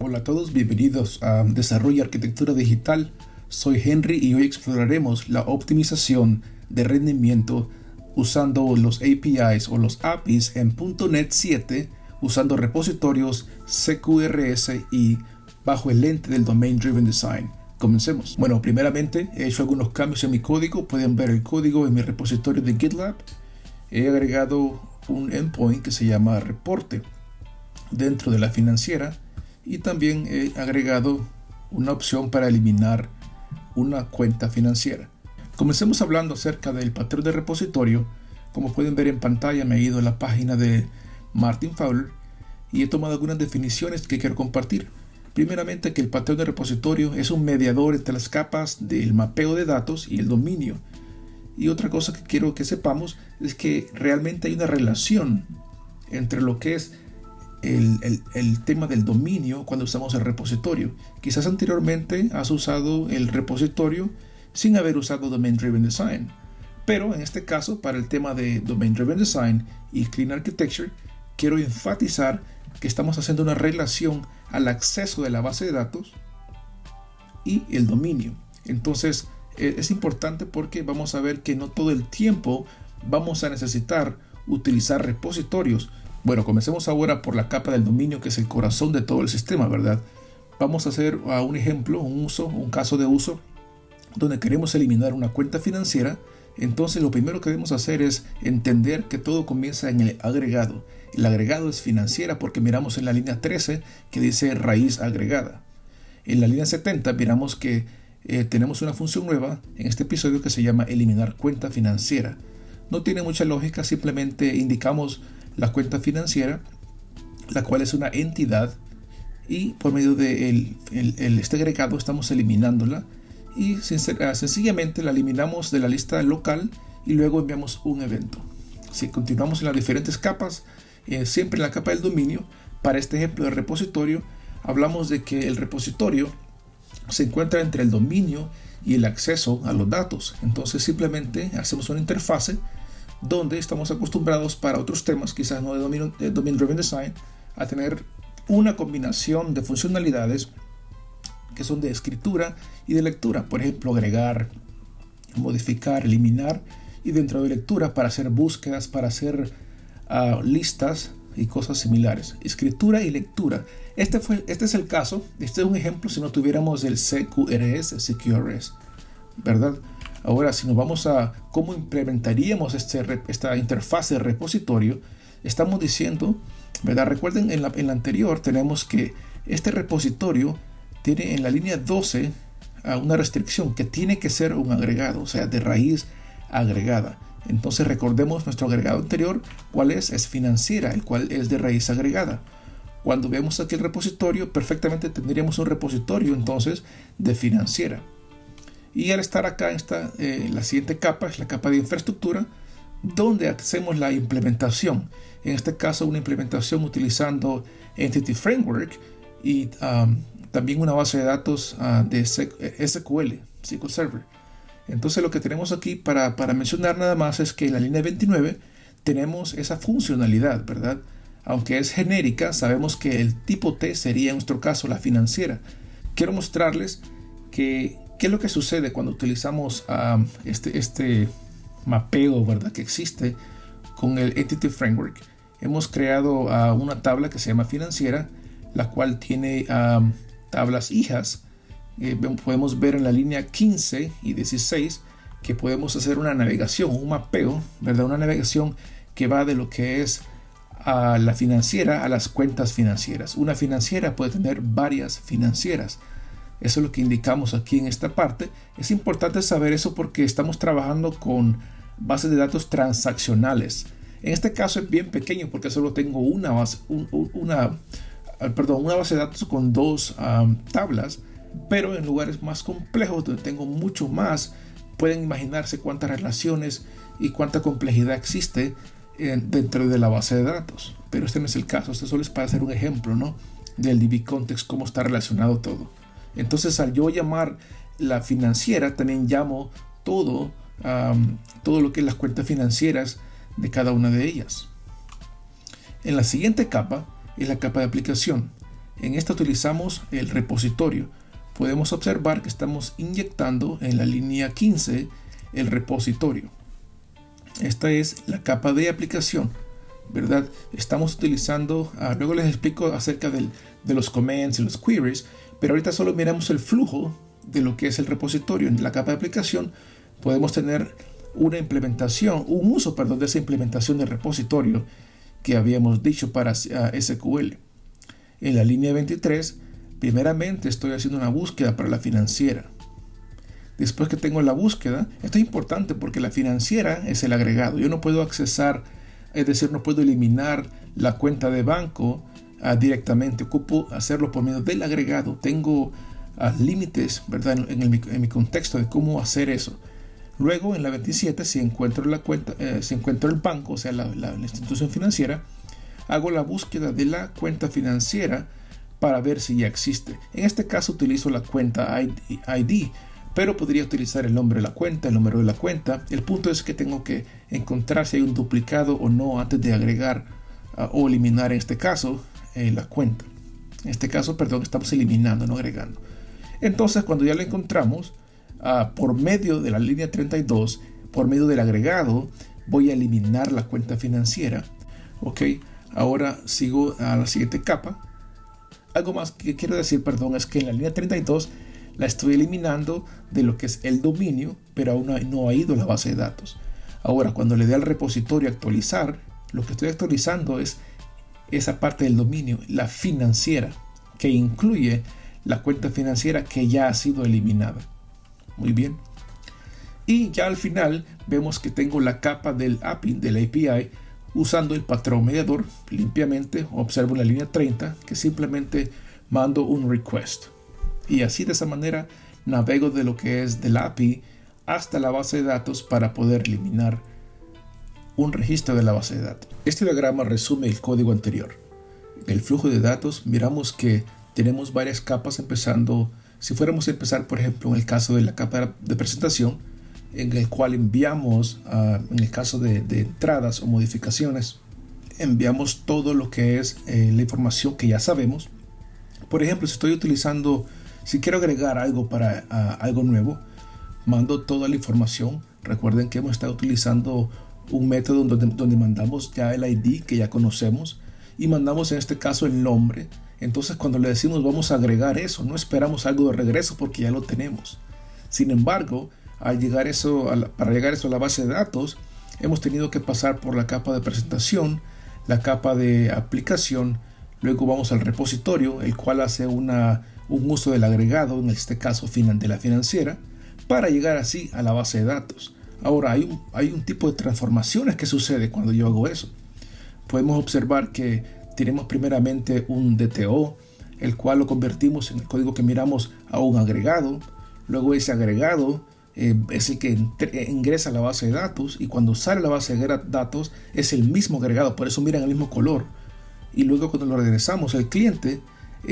Hola a todos, bienvenidos a Desarrollo y Arquitectura Digital. Soy Henry y hoy exploraremos la optimización de rendimiento usando los APIs o los APIs en .NET 7 usando repositorios CQRS y bajo el lente del Domain Driven Design. Comencemos. Bueno, primeramente he hecho algunos cambios en mi código. Pueden ver el código en mi repositorio de GitLab. He agregado un endpoint que se llama reporte dentro de la financiera y también he agregado una opción para eliminar una cuenta financiera. Comencemos hablando acerca del patrón de repositorio. Como pueden ver en pantalla, me he ido a la página de Martin Fowler y he tomado algunas definiciones que quiero compartir. Primeramente, que el patrón de repositorio es un mediador entre las capas del mapeo de datos y el dominio. Y otra cosa que quiero que sepamos es que realmente hay una relación entre lo que es el tema del dominio cuando usamos el repositorio. Quizás anteriormente has usado el repositorio sin haber usado Domain Driven Design, pero en este caso, para el tema de Domain Driven Design y Clean Architecture, quiero enfatizar que estamos haciendo una relación al acceso de la base de datos y el dominio. Entonces es importante porque vamos a ver que no todo el tiempo vamos a necesitar utilizar repositorios. Bueno, comencemos ahora por la capa del dominio, que es el corazón de todo el sistema, ¿verdad? Vamos a hacer un ejemplo, un caso de uso donde queremos eliminar una cuenta financiera. Entonces lo primero que debemos hacer es entender que todo comienza en el agregado. El agregado es financiera porque miramos en la línea 13 que dice raíz agregada. En la línea 70 miramos que tenemos una función nueva en este episodio que se llama eliminar cuenta financiera. No tiene mucha lógica, simplemente indicamos la cuenta financiera, la cual es una entidad, y por medio de este agregado estamos eliminándola y sencillamente la eliminamos de la lista local y luego enviamos un evento. Si continuamos en las diferentes capas, siempre en la capa del dominio, para este ejemplo de repositorio, hablamos de que el repositorio se encuentra entre el dominio y el acceso a los datos. Entonces simplemente hacemos una interfase donde estamos acostumbrados para otros temas, quizás no de Domain Driven Design, a tener una combinación de funcionalidades que son de escritura y de lectura. Por ejemplo, agregar, modificar, eliminar, y dentro de lectura para hacer búsquedas, para hacer listas y cosas similares. Escritura y lectura. Este es el caso, este es un ejemplo si no tuviéramos el CQRS, ¿verdad? Ahora, si nos vamos a cómo implementaríamos esta interfaz de repositorio, estamos diciendo, ¿verdad? Recuerden, en la anterior tenemos que este repositorio tiene en la línea 12 una restricción que tiene que ser un agregado, o sea, de raíz agregada. Entonces recordemos nuestro agregado anterior, ¿cuál es? Es financiera, el cual es de raíz agregada. Cuando vemos aquí el repositorio, perfectamente tendríamos un repositorio entonces de financiera. Y al estar acá está la siguiente capa, es la capa de infraestructura, donde hacemos la implementación. En este caso, una implementación utilizando Entity Framework y también una base de datos de SQL Server. Entonces lo que tenemos aquí para mencionar nada más es que en la línea 29 tenemos esa funcionalidad, ¿verdad? Aunque es genérica, sabemos que el tipo T sería en nuestro caso la financiera. Quiero mostrarles qué es lo que sucede cuando utilizamos este mapeo, ¿verdad?, que existe con el Entity Framework. Hemos creado una tabla que se llama financiera, la cual tiene tablas hijas. Podemos ver en la línea 15 y 16 que podemos hacer una navegación, un mapeo, ¿verdad? Una navegación que va de lo que es la financiera a las cuentas financieras. Una financiera puede tener varias financieras. Eso es lo que indicamos aquí en esta parte. Es importante saber eso porque estamos trabajando con bases de datos transaccionales. En este caso es bien pequeño porque solo tengo una base de datos con dos tablas, pero en lugares más complejos donde tengo mucho más, pueden imaginarse cuántas relaciones y cuánta complejidad existe dentro de la base de datos. Pero este no es el caso, este solo es para hacer un ejemplo, ¿no?, del DB Context, cómo está relacionado todo. Entonces, al yo llamar la financiera, también llamo todo lo que es las cuentas financieras de cada una de ellas. En la siguiente capa es la capa de aplicación. En esta utilizamos el repositorio. Podemos observar que estamos inyectando en la línea 15 el repositorio. Esta es la capa de aplicación, ¿verdad? Estamos utilizando, luego les explico acerca de los comments y los queries, pero ahorita solo miramos el flujo de lo que es el repositorio. En la capa de aplicación podemos tener un uso de esa implementación del repositorio que habíamos dicho para SQL. En la línea 23, primeramente estoy haciendo una búsqueda para la financiera. Después que tengo la búsqueda, esto es importante porque la financiera es el agregado. Yo no puedo accesar, es decir, no puedo eliminar la cuenta de banco directamente. Ocupo hacerlo por medio del agregado. Tengo límites, ¿verdad? En mi contexto de cómo hacer eso. Luego, en la 27, si encuentro la cuenta, si encuentro el banco, o sea, la institución financiera, hago la búsqueda de la cuenta financiera para ver si ya existe. En este caso utilizo la cuenta ID, pero podría utilizar el nombre de la cuenta, el número de la cuenta. El punto es que tengo que encontrar si hay un duplicado o no antes de agregar o eliminar, en este caso, la cuenta. En este caso, perdón, estamos eliminando, no agregando. Entonces, cuando ya lo encontramos, por medio de la línea 32, por medio del agregado, voy a eliminar la cuenta financiera. Ok, ahora sigo a la siguiente capa. Algo más que quiero decir, perdón, es que en la línea 32 la estoy eliminando de lo que es el dominio, pero aún no ha ido a la base de datos. Ahora, cuando le dé al repositorio actualizar, lo que estoy actualizando es esa parte del dominio, la financiera, que incluye la cuenta financiera que ya ha sido eliminada. Muy bien. Y ya al final vemos que tengo la capa del API, usando el patrón mediador limpiamente. Observo la línea 30 que simplemente mando un request. Y así, de esa manera, navego de lo que es del API hasta la base de datos para poder eliminar un registro de la base de datos. Este diagrama resume el código anterior. En el flujo de datos miramos que tenemos varias capas empezando. Si fuéramos a empezar, por ejemplo, en el caso de la capa de presentación, en el cual enviamos, en el caso de entradas o modificaciones, enviamos todo lo que es la información que ya sabemos. Por ejemplo, si quiero agregar algo para algo nuevo, mando toda la información. Recuerden que hemos estado utilizando un método donde mandamos ya el ID que ya conocemos y mandamos en este caso el nombre. Entonces, cuando le decimos vamos a agregar eso, no esperamos algo de regreso porque ya lo tenemos. Sin embargo, para llegar eso a la base de datos, hemos tenido que pasar por la capa de presentación, la capa de aplicación, luego vamos al repositorio, el cual hace un uso del agregado, en este caso de la financiera, para llegar así a la base de datos. Ahora, hay un tipo de transformaciones que sucede cuando yo hago eso. Podemos observar que tenemos primeramente un DTO, el cual lo convertimos en el código que miramos a un agregado. Luego ese agregado es el que ingresa a la base de datos, y cuando sale a la base de datos es el mismo agregado, por eso miran el mismo color. Y luego cuando lo regresamos al cliente,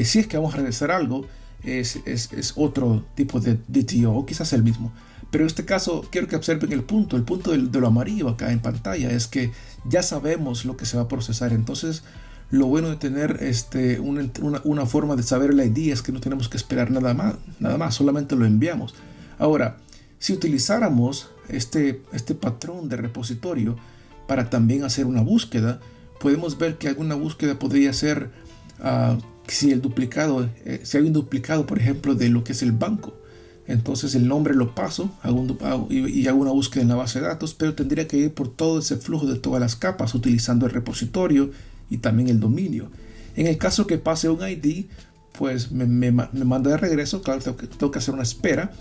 si es que vamos a regresar algo, es otro tipo de DTO, o quizás el mismo. Pero en este caso quiero que observen el punto de lo amarillo acá en pantalla, es que ya sabemos lo que se va a procesar. Entonces, lo bueno de tener una forma de saber el ID es que no tenemos que esperar nada más, solamente lo enviamos. Ahora, si utilizáramos este patrón de repositorio para también hacer una búsqueda, podemos ver que alguna búsqueda podría ser si hay un duplicado, por ejemplo, de lo que es el banco. Entonces el nombre lo paso, hago una búsqueda en la base de datos, pero tendría que ir por todo ese flujo de todas las capas utilizando el repositorio y también el dominio. En el caso que pase un ID, pues me manda de regreso. Claro, tengo que hacer una espera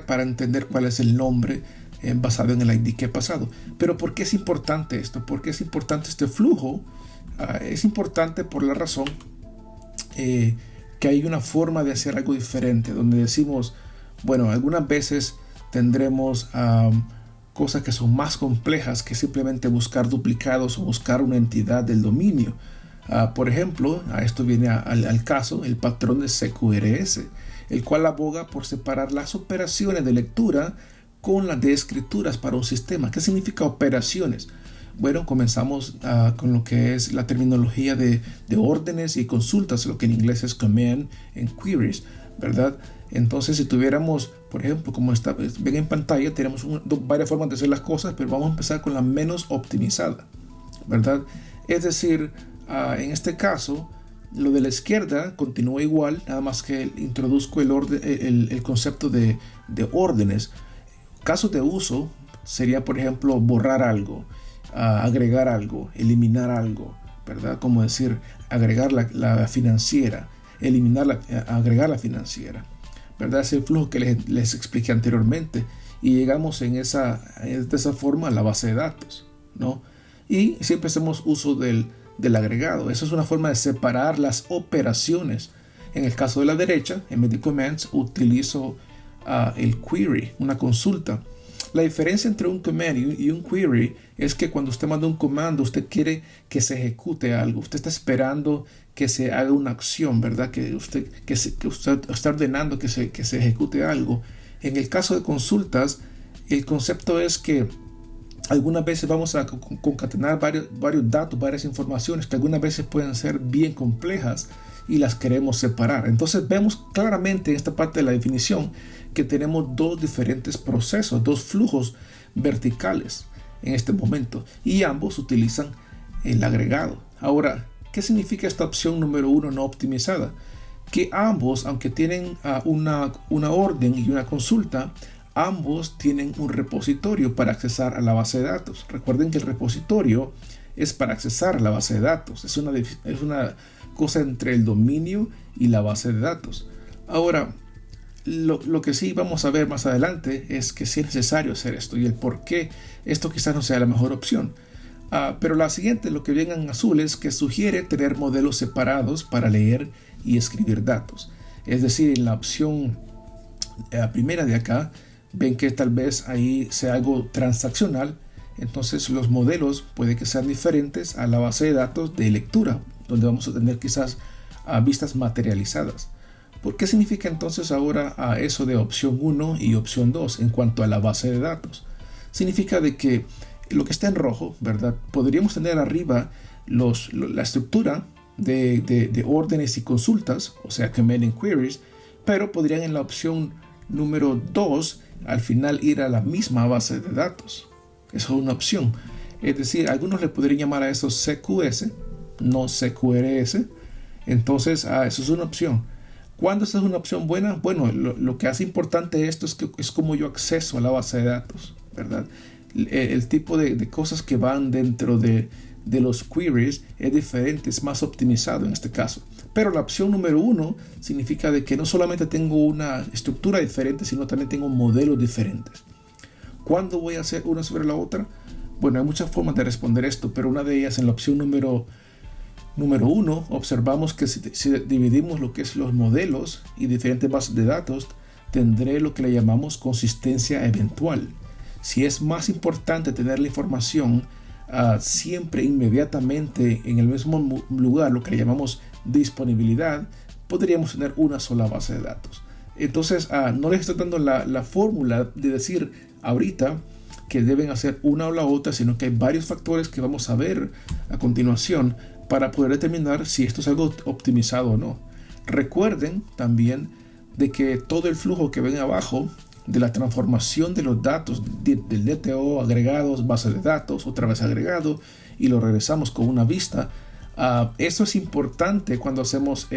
para entender cuál es el nombre basado en el ID que he pasado. Pero ¿por qué es importante esto? ¿Por qué es importante este flujo? Es importante por la razón que hay una forma de hacer algo diferente, donde decimos, bueno, algunas veces tendremos cosas que son más complejas que simplemente buscar duplicados o buscar una entidad del dominio. Por ejemplo, a esto viene al caso el patrón de CQRS, el cual aboga por separar las operaciones de lectura con las de escrituras para un sistema. ¿Qué significa operaciones? Bueno, comenzamos con lo que es la terminología de órdenes y consultas, lo que en inglés es command and queries, ¿verdad? Entonces, si tuviéramos, por ejemplo, como ven en pantalla, tenemos varias formas de hacer las cosas, pero vamos a empezar con la menos optimizada, ¿verdad? Es decir, en este caso, lo de la izquierda continúa igual, nada más que introduzco el concepto de órdenes. Casos de uso sería, por ejemplo, borrar algo, agregar algo, eliminar algo, ¿verdad? Como decir, agregar la financiera, agregar la financiera, ¿verdad? Es el flujo que les expliqué anteriormente, y llegamos de esa forma a la base de datos, ¿no? Y siempre hacemos uso del agregado. Eso es una forma de separar las operaciones. En el caso de la derecha, en vez de commands, utilizo el query, una consulta. La diferencia entre un command y un query es que cuando usted manda un comando, usted quiere que se ejecute algo. Usted está esperando que se haga una acción, ¿verdad? Que usted está ordenando que se ejecute algo. En el caso de consultas, el concepto es que algunas veces vamos a concatenar varios datos, varias informaciones que algunas veces pueden ser bien complejas y las queremos separar. Entonces vemos claramente en esta parte de la definición que tenemos dos diferentes procesos, dos flujos verticales en este momento, y ambos utilizan el agregado. Ahora, ¿qué significa esta opción número 1 no optimizada? Que ambos, aunque tienen una orden y una consulta, ambos tienen un repositorio para accesar a la base de datos. Recuerden que el repositorio es para accesar a la base de datos. Es una cosa entre el dominio y la base de datos. Ahora, lo que sí vamos a ver más adelante es que sí es necesario hacer esto y el por qué esto quizás no sea la mejor opción. Pero la siguiente, lo que ven en azul, es que sugiere tener modelos separados para leer y escribir datos. Es decir, en la opción primera de acá, ven que tal vez ahí sea algo transaccional. Entonces los modelos puede que sean diferentes a la base de datos de lectura, donde vamos a tener quizás vistas materializadas. ¿Por qué significa entonces ahora eso de opción 1 y opción 2 en cuanto a la base de datos? Significa de que lo que está en rojo, ¿verdad? Podríamos tener arriba la estructura de órdenes y consultas, o sea, command and queries, pero podrían en la opción número 2 al final ir a la misma base de datos. Eso es una opción. Es decir, algunos le podrían llamar a eso CQS, no CQRS. Entonces, eso es una opción. ¿Cuándo esta es una opción buena? Bueno, lo que hace importante esto es cómo yo acceso a la base de datos, ¿verdad? El tipo de cosas que van dentro de los queries es diferente, es más optimizado en este caso. Pero la opción número 1 significa de que no solamente tengo una estructura diferente, sino también tengo modelos diferentes. ¿Cuándo voy a hacer una sobre la otra? Bueno, hay muchas formas de responder esto, pero una de ellas en la opción número 1 observamos que si dividimos lo que es los modelos y diferentes bases de datos, tendré lo que le llamamos consistencia eventual. Si es más importante tener la información siempre inmediatamente en el mismo lugar, lo que le llamamos disponibilidad, podríamos tener una sola base de datos. Entonces no les estoy dando la fórmula de decir ahorita que deben hacer una o la otra, sino que hay varios factores que vamos a ver a continuación para poder determinar si esto es algo optimizado o no. Recuerden también de que todo el flujo que ven abajo de la transformación de los datos del DTO, agregados, base de datos, otra vez agregado, y lo regresamos con una vista. Eso es importante cuando hacemos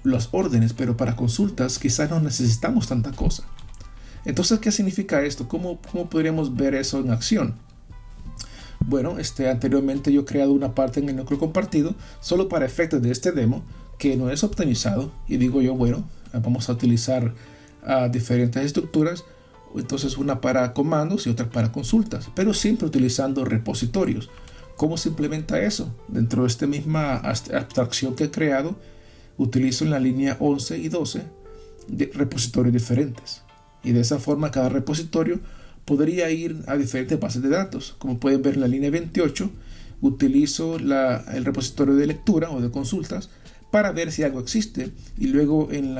los órdenes, pero para consultas quizás no necesitamos tanta cosa. Entonces, ¿qué significa esto? ¿Cómo podríamos ver eso en acción? Bueno, anteriormente yo he creado una parte en el núcleo compartido solo para efectos de este demo que no es optimizado, y digo yo, bueno, vamos a utilizar diferentes estructuras, entonces una para comandos y otra para consultas, pero siempre utilizando repositorios. ¿Cómo se implementa eso? Dentro de esta misma abstracción que he creado, utilizo en la línea 11 y 12 repositorios diferentes, y de esa forma cada repositorio podría ir a diferentes bases de datos. Como pueden ver en la línea 28, utilizo el repositorio de lectura o de consultas para ver si algo existe, y luego en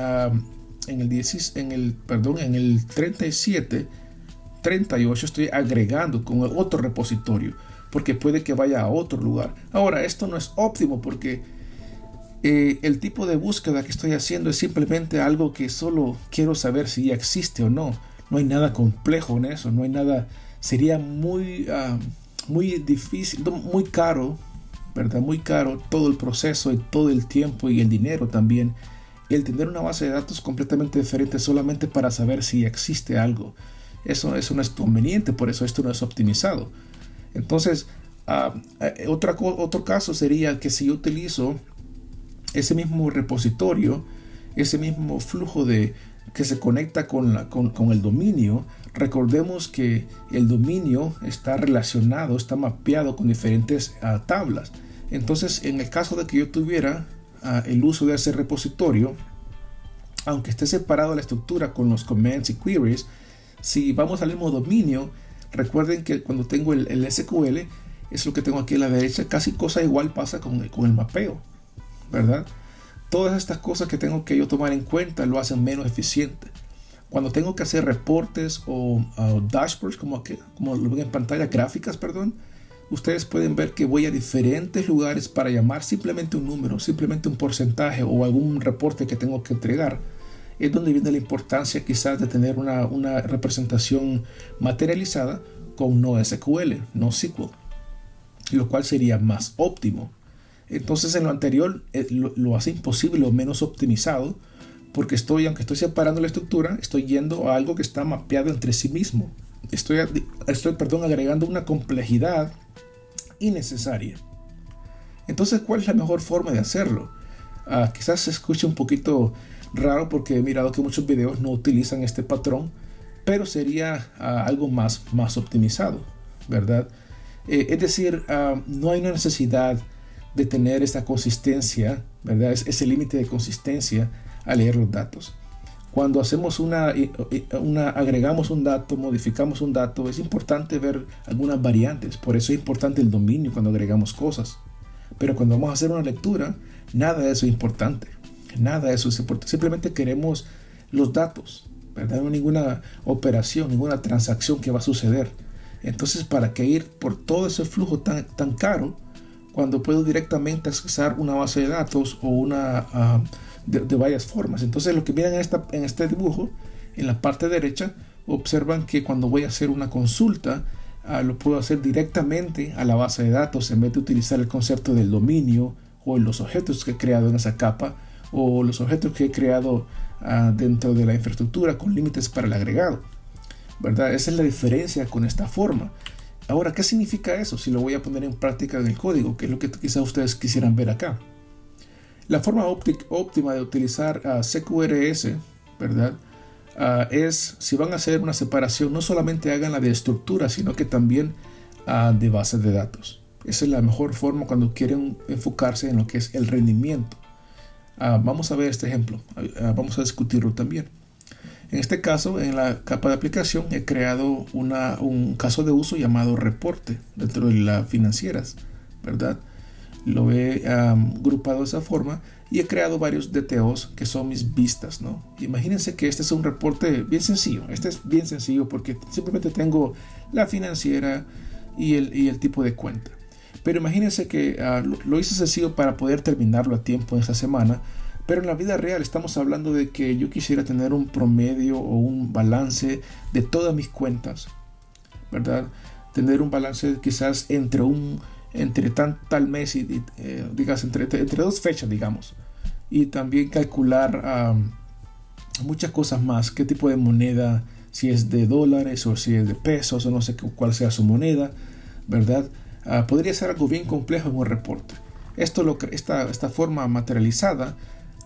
el 37 38 estoy agregando con el otro repositorio, porque puede que vaya a otro lugar. Ahora, esto no es óptimo porque el tipo de búsqueda que estoy haciendo es simplemente algo que solo quiero saber si ya existe o no. No hay nada complejo en eso, no hay nada, sería muy difícil, muy caro, ¿verdad? Muy caro todo el proceso y todo el tiempo y el dinero también, el tener una base de datos completamente diferente solamente para saber si existe algo. Eso no es conveniente, por eso esto no es optimizado. Entonces, otro caso sería que si yo utilizo ese mismo repositorio, ese mismo flujo que se conecta con el dominio, recordemos que el dominio está relacionado, está mapeado con diferentes tablas. Entonces, en el caso de que yo tuviera el uso de ese repositorio, aunque esté separado la estructura con los commands y queries, si vamos al mismo dominio, recuerden que cuando tengo el SQL, es lo que tengo aquí a la derecha, casi cosa igual pasa con el mapeo, ¿verdad? Todas estas cosas que tengo que yo tomar en cuenta lo hacen menos eficiente. Cuando tengo que hacer reportes o dashboards, como lo ven en pantalla, gráficas, perdón, ustedes pueden ver que voy a diferentes lugares para llamar simplemente un número, simplemente un porcentaje o algún reporte que tengo que entregar. Es donde viene la importancia quizás de tener una representación materializada con NoSQL, NoSQL, lo cual sería más óptimo. Entonces en lo anterior lo hace imposible o menos optimizado, porque aunque estoy separando la estructura, estoy yendo a algo que está mapeado entre sí mismo. Estoy agregando una complejidad innecesaria. Entonces, ¿cuál es la mejor forma de hacerlo? Quizás se escuche un poquito raro porque he mirado que muchos videos no utilizan este patrón, pero sería algo más optimizado, ¿verdad? Es decir, no hay una necesidad de tener esta consistencia, ¿verdad? Ese límite de consistencia al leer los datos. Cuando hacemos agregamos un dato, modificamos un dato, es importante ver algunas variantes. Por eso es importante el dominio cuando agregamos cosas. Pero cuando vamos a hacer una lectura, nada de eso es importante. Nada de eso es importante. Simplemente queremos los datos, ¿verdad? No hay ninguna operación, ninguna transacción que va a suceder. Entonces, ¿para qué ir por todo ese flujo tan caro cuando puedo directamente accesar una base de datos o de varias formas? Entonces, lo que miran en este dibujo, en la parte derecha, observan que cuando voy a hacer una consulta, lo puedo hacer directamente a la base de datos en vez de utilizar el concepto del dominio o los objetos que he creado en esa capa o los objetos que he creado dentro de la infraestructura con límites para el agregado, ¿verdad? Esa es la diferencia con esta forma. Ahora, ¿qué significa eso? Si lo voy a poner en práctica en el código, que es lo que quizás ustedes quisieran ver acá. La forma óptima de utilizar CQRS, ¿verdad? Es, si van a hacer una separación, no solamente hagan la de estructura, sino que también de bases de datos. Esa es la mejor forma cuando quieren enfocarse en lo que es el rendimiento. Vamos a ver este ejemplo, vamos a discutirlo también. En este caso, en la capa de aplicación, he creado un caso de uso llamado reporte dentro de las financieras, ¿verdad? Lo he agrupado de esa forma y he creado varios DTOs que son mis vistas, ¿no? Imagínense que este es un reporte bien sencillo. Este es bien sencillo porque simplemente tengo la financiera y el tipo de cuenta. Pero imagínense que lo hice sencillo para poder terminarlo a tiempo en esta semana. Pero en la vida real estamos hablando de que yo quisiera tener un promedio o un balance de todas mis cuentas, ¿verdad? Tener un balance quizás entre tal mes y digas entre dos fechas, digamos. Y también calcular muchas cosas más. Qué tipo de moneda, si es de dólares o si es de pesos o no sé cuál sea su moneda, ¿verdad? Podría ser algo bien complejo en un reporte. Esta forma materializada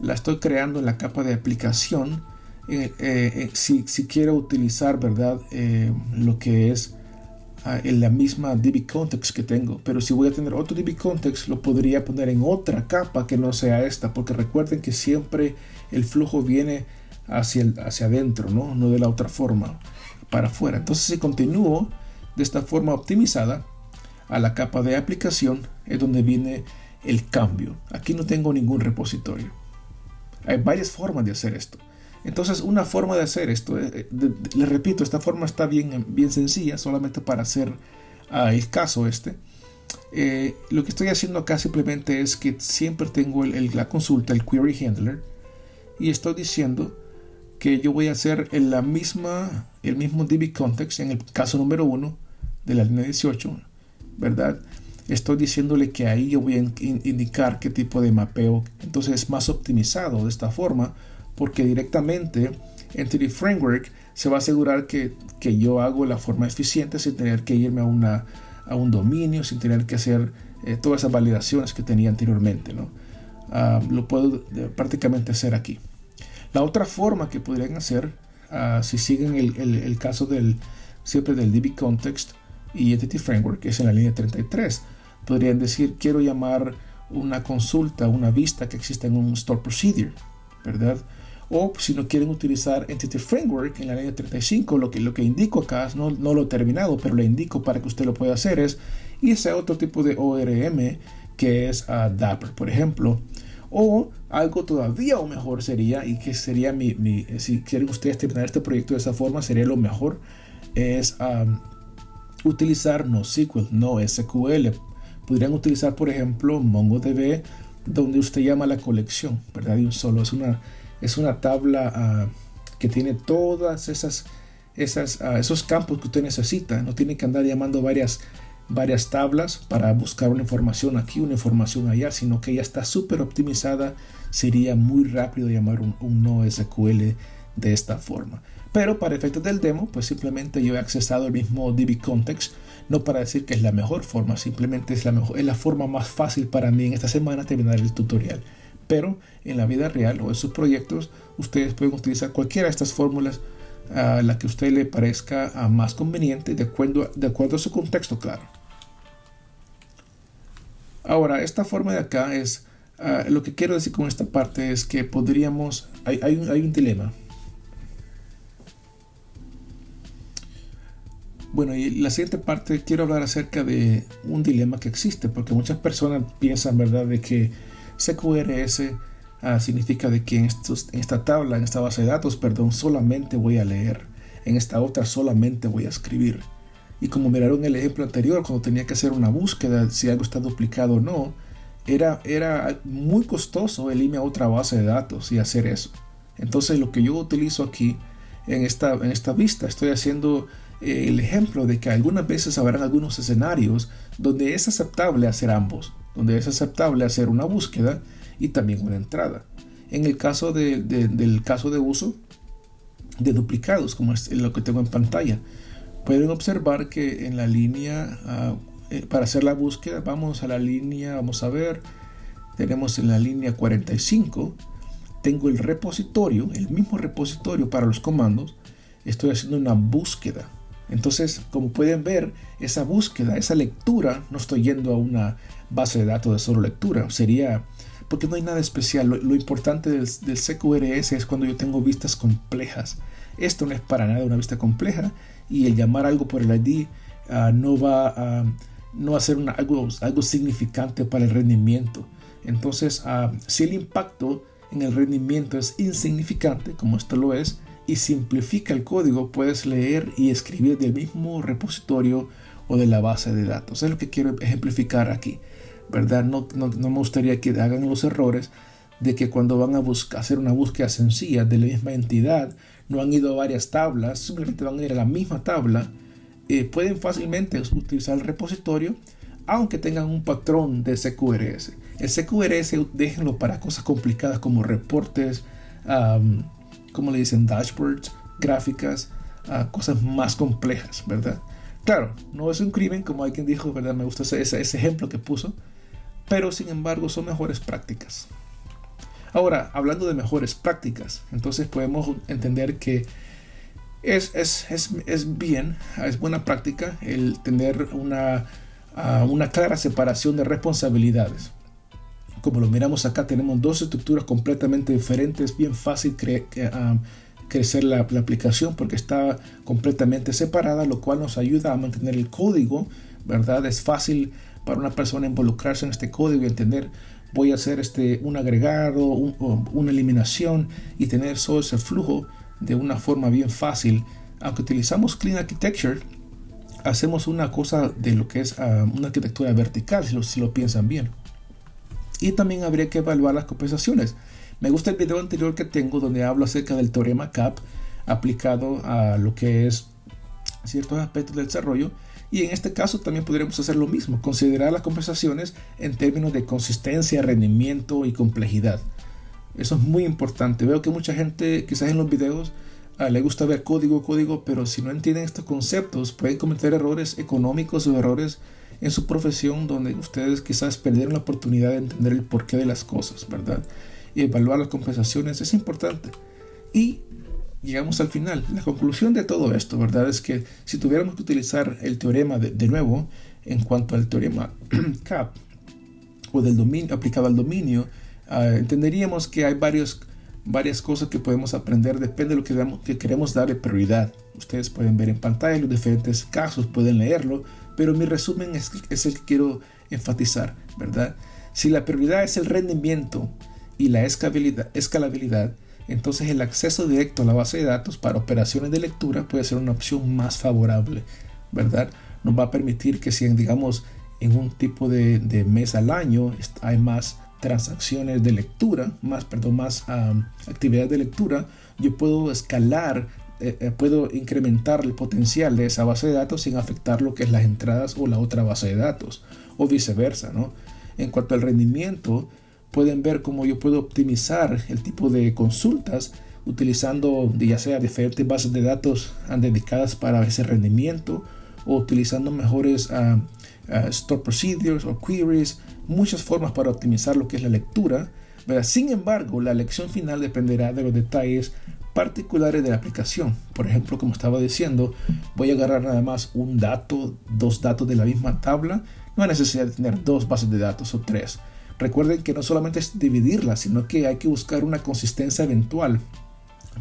la estoy creando en la capa de aplicación si quiero utilizar, ¿verdad? Lo que es en la misma DB context que tengo, pero si voy a tener otro DB context lo podría poner en otra capa que no sea esta, porque recuerden que siempre el flujo viene hacia adentro, no de la otra forma para afuera. Entonces, si continúo de esta forma optimizada a la capa de aplicación, es donde viene el cambio. Aquí no tengo ningún repositorio. Hay varias formas de hacer esto. Entonces, una forma de hacer esto, les repito, esta forma está bien sencilla, solamente para hacer el caso este. Lo que estoy haciendo acá simplemente es que siempre tengo la consulta, el query handler, y estoy diciendo que yo voy a hacer el mismo DB context en el caso número 1 de la línea 18, ¿verdad? Estoy diciéndole que ahí yo voy a indicar qué tipo de mapeo. Entonces es más optimizado de esta forma, porque directamente Entity Framework se va a asegurar que yo hago la forma eficiente sin tener que irme a un dominio, sin tener que hacer todas esas validaciones que tenía anteriormente, ¿no? Lo puedo prácticamente hacer aquí. La otra forma que podrían hacer, si siguen el caso siempre del DB Context y Entity Framework, que es en la línea 33, podrían decir, quiero llamar una consulta, una vista que exista en un Store Procedure, ¿verdad? O si no quieren utilizar Entity Framework en la línea 35, lo que indico acá, no lo he terminado, pero le indico para que usted lo pueda hacer, es irse a otro tipo de ORM, que es Dapper, por ejemplo. O algo todavía o mejor sería, y que sería si quieren ustedes terminar este proyecto de esa forma, sería lo mejor, es utilizar NoSQL, no SQL. Podrían utilizar, por ejemplo, MongoDB, donde usted llama la colección, ¿verdad? De un solo. Es una tabla que tiene todas esos campos que usted necesita. No tiene que andar llamando varias tablas para buscar una información aquí, una información allá, sino que ya está súper optimizada. Sería muy rápido llamar un NoSQL de esta forma. Pero para efectos del demo, pues simplemente yo he accesado el mismo DB Context, no para decir que es la mejor forma, simplemente es la forma más fácil para mí en esta semana terminar el tutorial. Pero en la vida real o en sus proyectos, ustedes pueden utilizar cualquiera de estas fórmulas a la que a usted le parezca más conveniente de acuerdo a su contexto, claro. Ahora, esta forma de acá es, lo que quiero decir con esta parte es que hay un dilema. Bueno, y la siguiente parte quiero hablar acerca de un dilema que existe, porque muchas personas piensan, ¿verdad?, de que CQRS significa de que en esta tabla, en esta base de datos, perdón, solamente voy a leer, en esta otra solamente voy a escribir. Y como miraron el ejemplo anterior, cuando tenía que hacer una búsqueda, si algo está duplicado o no, era muy costoso el irme a otra base de datos y hacer eso. Entonces lo que yo utilizo aquí, en esta vista, estoy haciendo el ejemplo de que algunas veces habrán algunos escenarios donde es aceptable hacer ambos, donde es aceptable hacer una búsqueda y también una entrada. En el caso del caso de uso de duplicados, como es lo que tengo en pantalla, pueden observar que en la línea, para hacer la búsqueda, vamos a la línea, vamos a ver, tenemos en la línea 45, tengo el repositorio, el mismo repositorio para los comandos, estoy haciendo una búsqueda. Entonces, como pueden ver, esa búsqueda, esa lectura, no estoy yendo a una base de datos de solo lectura, sería, porque no hay nada especial. Lo importante del CQRS es cuando yo tengo vistas complejas. Esto no es para nada una vista compleja, y el llamar algo por el ID no va a ser algo significante para el rendimiento. Entonces, si el impacto en el rendimiento es insignificante, como esto lo es, y simplifica el código, puedes leer y escribir del mismo repositorio o de la base de datos. Es lo que quiero ejemplificar aquí, ¿verdad? No me gustaría que hagan los errores de que cuando van a hacer una búsqueda sencilla de la misma entidad, no han ido a varias tablas, simplemente van a ir a la misma tabla. Pueden fácilmente utilizar el repositorio, aunque tengan un patrón de CQRS. El CQRS déjenlo para cosas complicadas como reportes, como le dicen, dashboards, gráficas, cosas más complejas, ¿verdad? Claro, no es un crimen, como alguien dijo, ¿verdad? Me gusta ese ejemplo que puso, pero sin embargo son mejores prácticas. Ahora, hablando de mejores prácticas, entonces podemos entender que es buena práctica el tener una clara separación de responsabilidades. Como lo miramos acá, tenemos dos estructuras completamente diferentes. Bien fácil crecer la aplicación porque está completamente separada, lo cual nos ayuda a mantener el código, ¿verdad? Es fácil para una persona involucrarse en este código y entender voy a hacer un agregado, una eliminación y tener todo ese flujo de una forma bien fácil. Aunque utilizamos Clean Architecture, hacemos una cosa de lo que es una arquitectura vertical, si lo piensan bien. Y también habría que evaluar las compensaciones. Me gusta el video anterior que tengo donde hablo acerca del teorema CAP aplicado a lo que es ciertos aspectos del desarrollo, y en este caso también podríamos hacer lo mismo, considerar las compensaciones en términos de consistencia, rendimiento y complejidad. Eso es muy importante. Veo que mucha gente quizás en los videos le gusta ver código, pero si no entienden estos conceptos pueden cometer errores económicos o errores en su profesión donde ustedes quizás perdieron la oportunidad de entender el porqué de las cosas, ¿verdad? Y evaluar las compensaciones es importante. Y llegamos al final. La conclusión de todo esto, ¿verdad? Es que si tuviéramos que utilizar el teorema de nuevo en cuanto al teorema CAP o del dominio aplicado al dominio, entenderíamos que hay varias cosas que podemos aprender, depende de lo que queremos darle prioridad. Ustedes pueden ver en pantalla los diferentes casos, pueden leerlo, pero mi resumen es el que quiero enfatizar, ¿verdad? Si la prioridad es el rendimiento y la escalabilidad, entonces el acceso directo a la base de datos para operaciones de lectura puede ser una opción más favorable, ¿verdad? Nos va a permitir que si digamos en un tipo de mes al año hay más transacciones de lectura, más actividades de lectura, yo puedo escalar, puedo incrementar el potencial de esa base de datos sin afectar lo que es las entradas o la otra base de datos, o viceversa, ¿no? En cuanto al rendimiento, pueden ver cómo yo puedo optimizar el tipo de consultas utilizando ya sea diferentes bases de datos dedicadas para ese rendimiento, o utilizando mejores store procedures o queries, muchas formas para optimizar lo que es la lectura, ¿verdad? Sin embargo, la lección final dependerá de los detalles particulares de la aplicación. Por ejemplo, como estaba diciendo, voy a agarrar nada más un dato, dos datos de la misma tabla. No hay necesidad de tener dos bases de datos o tres. Recuerden que no solamente es dividirlas, sino que hay que buscar una consistencia eventual.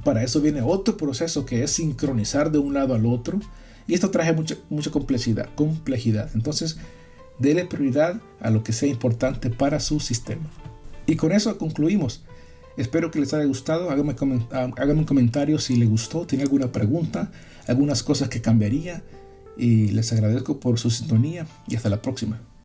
Para eso viene otro proceso que es sincronizar de un lado al otro, y esto trae mucha complejidad. Entonces, dele prioridad a lo que sea importante para su sistema. Y con eso concluimos. Espero que les haya gustado. Háganme un comentario si les gustó, tiene alguna pregunta, algunas cosas que cambiaría, y les agradezco por su sintonía y hasta la próxima.